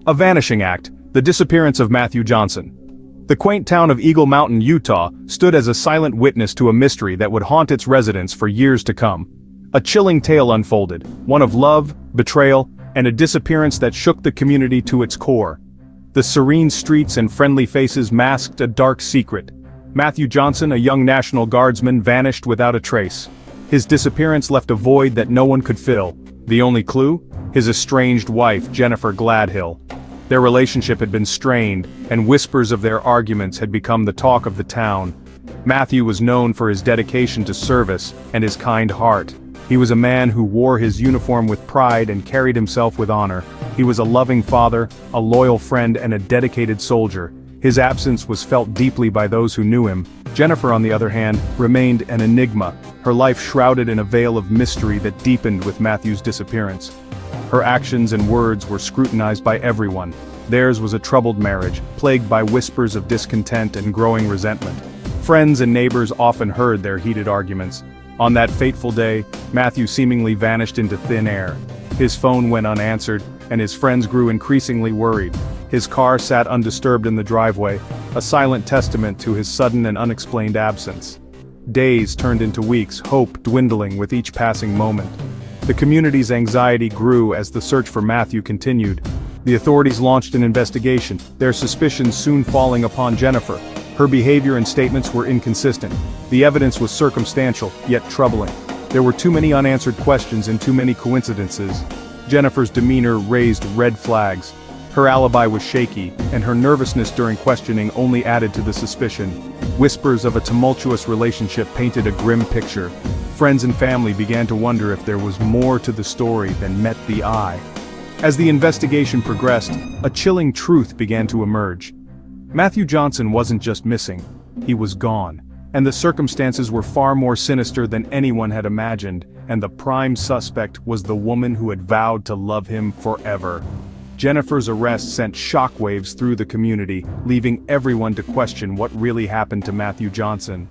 A vanishing act, the disappearance of Matthew Johnson. The quaint town of Eagle Mountain, Utah, stood as a silent witness to a mystery that would haunt its residents for years to come. A chilling tale unfolded, one of love, betrayal, and a disappearance that shook the community to its core. The serene streets and friendly faces masked a dark secret. Matthew Johnson, a young National Guardsman, vanished without a trace. His disappearance left a void that no one could fill. The only clue? His estranged wife, Jennifer Gledhill. Their relationship had been strained, and whispers of their arguments had become the talk of the town. Matthew was known for his dedication to service and his kind heart. He was a man who wore his uniform with pride and carried himself with honor. He was a loving father, a loyal friend, and a dedicated soldier. His absence was felt deeply by those who knew him. Jennifer, on the other hand, remained an enigma, her life shrouded in a veil of mystery that deepened with Matthew's disappearance. Her actions and words were scrutinized by everyone. Theirs was a troubled marriage, plagued by whispers of discontent and growing resentment. Friends and neighbors often heard their heated arguments. On that fateful day, Matthew seemingly vanished into thin air. His phone went unanswered, and his friends grew increasingly worried. His car sat undisturbed in the driveway, a silent testament to his sudden and unexplained absence. Days turned into weeks, hope dwindling with each passing moment. The community's anxiety grew as the search for Matthew continued. The authorities launched an investigation, their suspicions soon falling upon Jennifer. Her behavior and statements were inconsistent. The evidence was circumstantial, yet troubling. There were too many unanswered questions and too many coincidences. Jennifer's demeanor raised red flags. Her alibi was shaky, and her nervousness during questioning only added to the suspicion. Whispers of a tumultuous relationship painted a grim picture. Friends and family began to wonder if there was more to the story than met the eye. As the investigation progressed, a chilling truth began to emerge. Matthew Johnson wasn't just missing, he was gone. And the circumstances were far more sinister than anyone had imagined, and the prime suspect was the woman who had vowed to love him forever. Jennifer's arrest sent shockwaves through the community, leaving everyone to question what really happened to Matthew Johnson.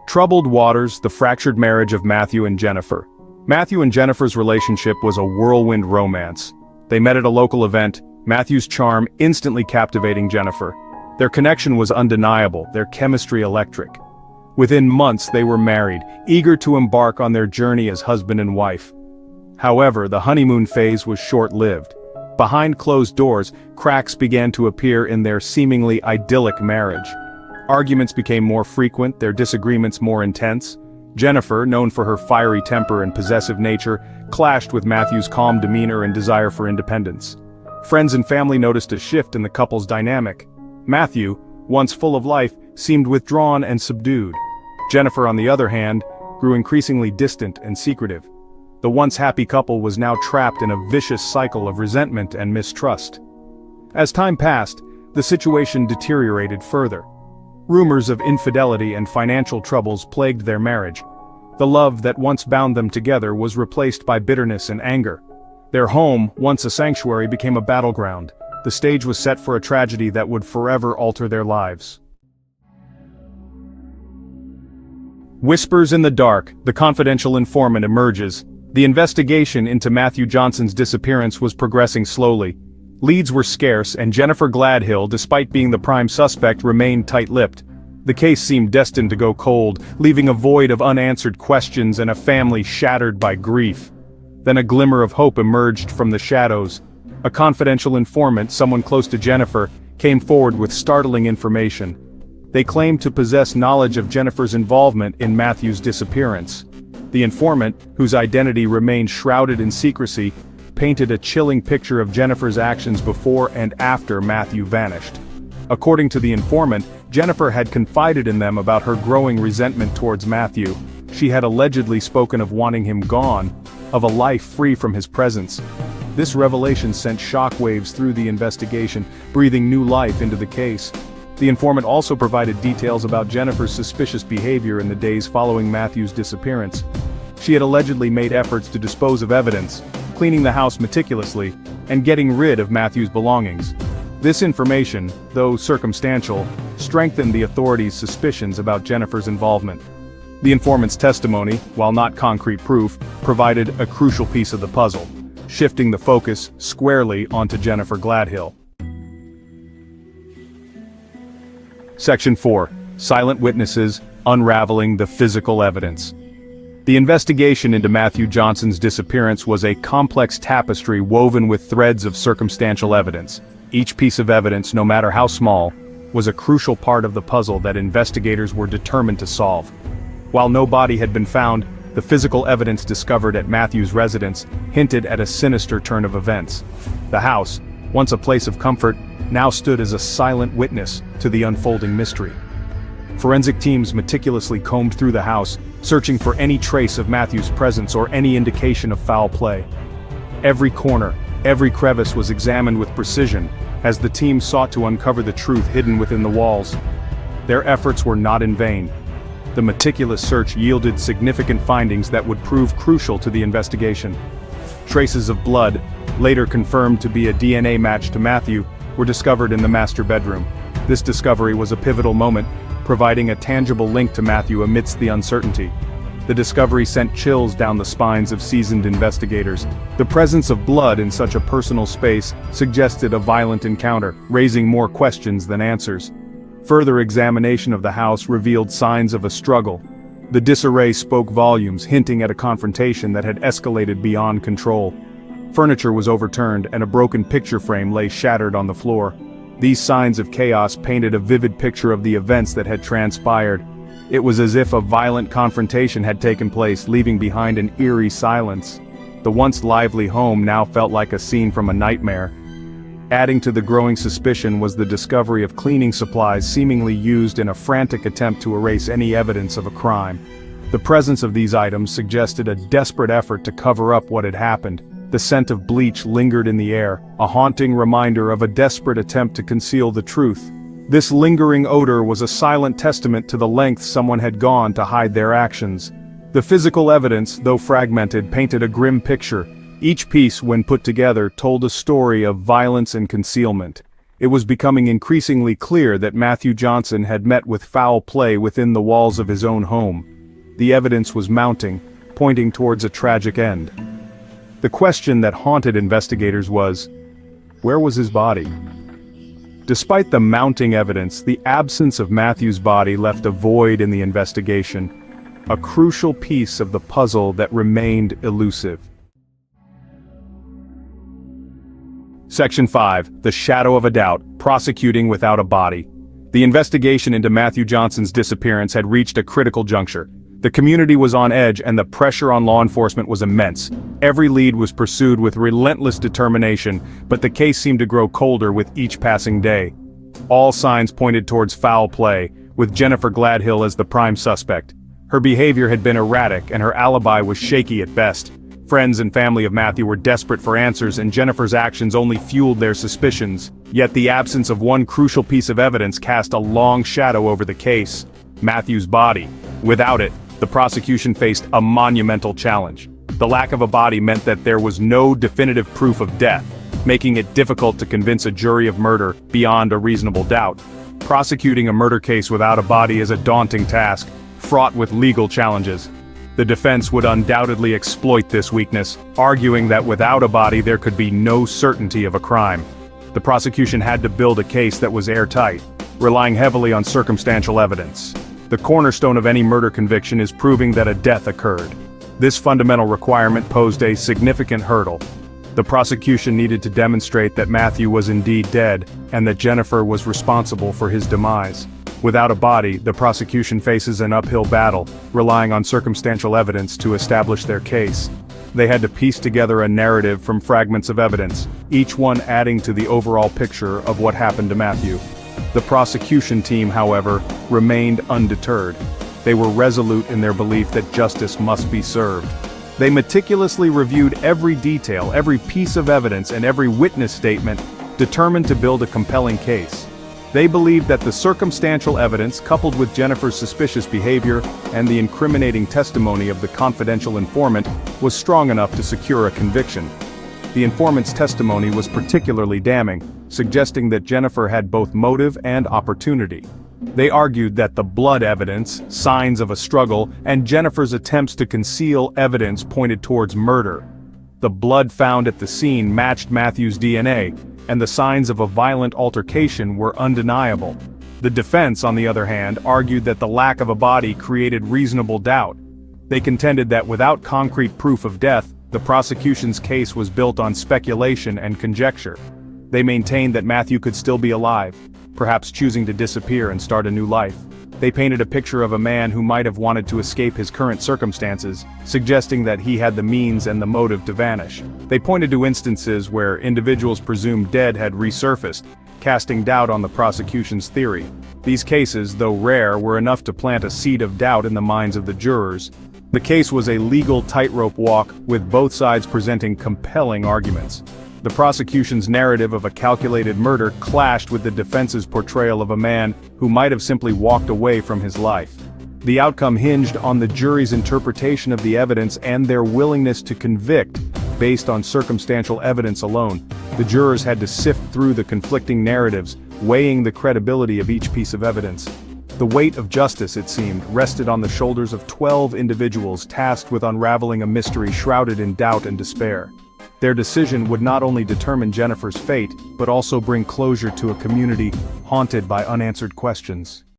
Troubled waters, the fractured marriage of Matthew and Jennifer. Matthew and Jennifer's relationship was a whirlwind romance. They met at a local event, Matthew's charm instantly captivating Jennifer. Their connection was undeniable, their chemistry electric. Within months they were married, eager to embark on their journey as husband and wife. However, the honeymoon phase was short-lived. Behind closed doors, cracks began to appear in their seemingly idyllic marriage. Arguments became more frequent, their disagreements more intense. Jennifer, known for her fiery temper and possessive nature, clashed with Matthew's calm demeanor and desire for independence. Friends and family noticed a shift in the couple's dynamic. Matthew, once full of life, seemed withdrawn and subdued. Jennifer, on the other hand, grew increasingly distant and secretive. The once happy couple was now trapped in a vicious cycle of resentment and mistrust. As time passed, the situation deteriorated further. Rumors of infidelity and financial troubles plagued their marriage. The love that once bound them together was replaced by bitterness and anger. Their home, once a sanctuary, became a battleground. The stage was set for a tragedy that would forever alter their lives. Whispers in the dark, the confidential informant emerges. The investigation into Matthew Johnson's disappearance was progressing slowly. Leads were scarce, and Jennifer Gledhill, despite being the prime suspect, remained tight-lipped. The case seemed destined to go cold, leaving a void of unanswered questions and a family shattered by grief. Then a glimmer of hope emerged from the shadows. A confidential informant, someone close to Jennifer, came forward with startling information. They claimed to possess knowledge of Jennifer's involvement in Matthew's disappearance. The informant, whose identity remained shrouded in secrecy, painted a chilling picture of Jennifer's actions before and after Matthew vanished. According to the informant, Jennifer had confided in them about her growing resentment towards Matthew. She had allegedly spoken of wanting him gone, of a life free from his presence. This revelation sent shockwaves through the investigation, breathing new life into the case. The informant also provided details about Jennifer's suspicious behavior in the days following Matthew's disappearance. She had allegedly made efforts to dispose of evidence, cleaning the house meticulously, and getting rid of Matthew's belongings. This information, though circumstantial, strengthened the authorities' suspicions about Jennifer's involvement. The informant's testimony, while not concrete proof, provided a crucial piece of the puzzle. shifting the focus squarely onto Jennifer Gledhill. Section 4. Silent Witnesses, Unraveling the Physical Evidence. The investigation into Matthew Johnson's disappearance was a complex tapestry woven with threads of circumstantial evidence. Each piece of evidence, no matter how small, was a crucial part of the puzzle that investigators were determined to solve. While no body had been found, the physical evidence discovered at Matthew's residence hinted at a sinister turn of events. The house, once a place of comfort, now stood as a silent witness to the unfolding mystery. Forensic teams meticulously combed through the house, searching for any trace of Matthew's presence or any indication of foul play. Every corner, every crevice was examined with precision, as the team sought to uncover the truth hidden within the walls. Their efforts were not in vain. The meticulous search yielded significant findings that would prove crucial to the investigation. Traces of blood, later confirmed to be a DNA match to Matthew, were discovered in the master bedroom. This discovery was a pivotal moment, providing a tangible link to Matthew amidst the uncertainty. The discovery sent chills down the spines of seasoned investigators. The presence of blood in such a personal space suggested a violent encounter, raising more questions than answers. Further examination of the house revealed signs of a struggle. The disarray spoke volumes, hinting at a confrontation that had escalated beyond control. Furniture was overturned and a broken picture frame lay shattered on the floor. These signs of chaos painted a vivid picture of the events that had transpired. It was as if a violent confrontation had taken place, leaving behind an eerie silence. The once lively home now felt like a scene from a nightmare. Adding to the growing suspicion was the discovery of cleaning supplies seemingly used in a frantic attempt to erase any evidence of a crime. The presence of these items suggested a desperate effort to cover up what had happened. The scent of bleach lingered in the air, a haunting reminder of a desperate attempt to conceal the truth. This lingering odor was a silent testament to the lengths someone had gone to hide their actions. The physical evidence, though fragmented, painted a grim picture. Each piece, when put together, told a story of violence and concealment. It was becoming increasingly clear that Matthew Johnson had met with foul play within the walls of his own home. The evidence was mounting, pointing towards a tragic end. The question that haunted investigators was, where was his body? Despite the mounting evidence, the absence of Matthew's body left a void in the investigation, a crucial piece of the puzzle that remained elusive. Section 5. The Shadow of a Doubt, Prosecuting Without a Body. The investigation into Matthew Johnson's disappearance had reached a critical juncture. The community was on edge and the pressure on law enforcement was immense. Every lead was pursued with relentless determination, but the case seemed to grow colder with each passing day. All signs pointed towards foul play, with Jennifer Gledhill as the prime suspect. Her behavior had been erratic and her alibi was shaky at best. Friends and family of Matthew were desperate for answers and Jennifer's actions only fueled their suspicions. Yet the absence of one crucial piece of evidence cast a long shadow over the case: Matthew's body. Without it, the prosecution faced a monumental challenge. The lack of a body meant that there was no definitive proof of death, making it difficult to convince a jury of murder beyond a reasonable doubt. Prosecuting a murder case without a body is a daunting task, fraught with legal challenges. The defense would undoubtedly exploit this weakness, arguing that without a body there could be no certainty of a crime. The prosecution had to build a case that was airtight, relying heavily on circumstantial evidence. The cornerstone of any murder conviction is proving that a death occurred. This fundamental requirement posed a significant hurdle. The prosecution needed to demonstrate that Matthew was indeed dead, and that Jennifer was responsible for his demise. Without a body, the prosecution faces an uphill battle, relying on circumstantial evidence to establish their case. They had to piece together a narrative from fragments of evidence, each one adding to the overall picture of what happened to Matthew. The prosecution team, however, remained undeterred. They were resolute in their belief that justice must be served. They meticulously reviewed every detail, every piece of evidence, and every witness statement, determined to build a compelling case. They believed that the circumstantial evidence, coupled with Jennifer's suspicious behavior and the incriminating testimony of the confidential informant, was strong enough to secure a conviction. The informant's testimony was particularly damning, suggesting that Jennifer had both motive and opportunity. They argued that the blood evidence, signs of a struggle, and Jennifer's attempts to conceal evidence pointed towards murder. The blood found at the scene matched Matthew's DNA, and the signs of a violent altercation were undeniable. The defense, on the other hand, argued that the lack of a body created reasonable doubt. They contended that without concrete proof of death, the prosecution's case was built on speculation and conjecture. They maintained that Matthew could still be alive, perhaps choosing to disappear and start a new life. They painted a picture of a man who might have wanted to escape his current circumstances, suggesting that he had the means and the motive to vanish. They pointed to instances where individuals presumed dead had resurfaced, casting doubt on the prosecution's theory. These cases, though rare, were enough to plant a seed of doubt in the minds of the jurors. The case was a legal tightrope walk, with both sides presenting compelling arguments. The prosecution's narrative of a calculated murder clashed with the defense's portrayal of a man who might have simply walked away from his life. The outcome hinged on the jury's interpretation of the evidence and their willingness to convict based on circumstantial evidence alone. The jurors had to sift through the conflicting narratives, weighing the credibility of each piece of evidence. The weight of justice, it seemed, rested on the shoulders of 12 individuals tasked with unraveling a mystery shrouded in doubt and despair. Their decision would not only determine Jennifer's fate, but also bring closure to a community haunted by unanswered questions.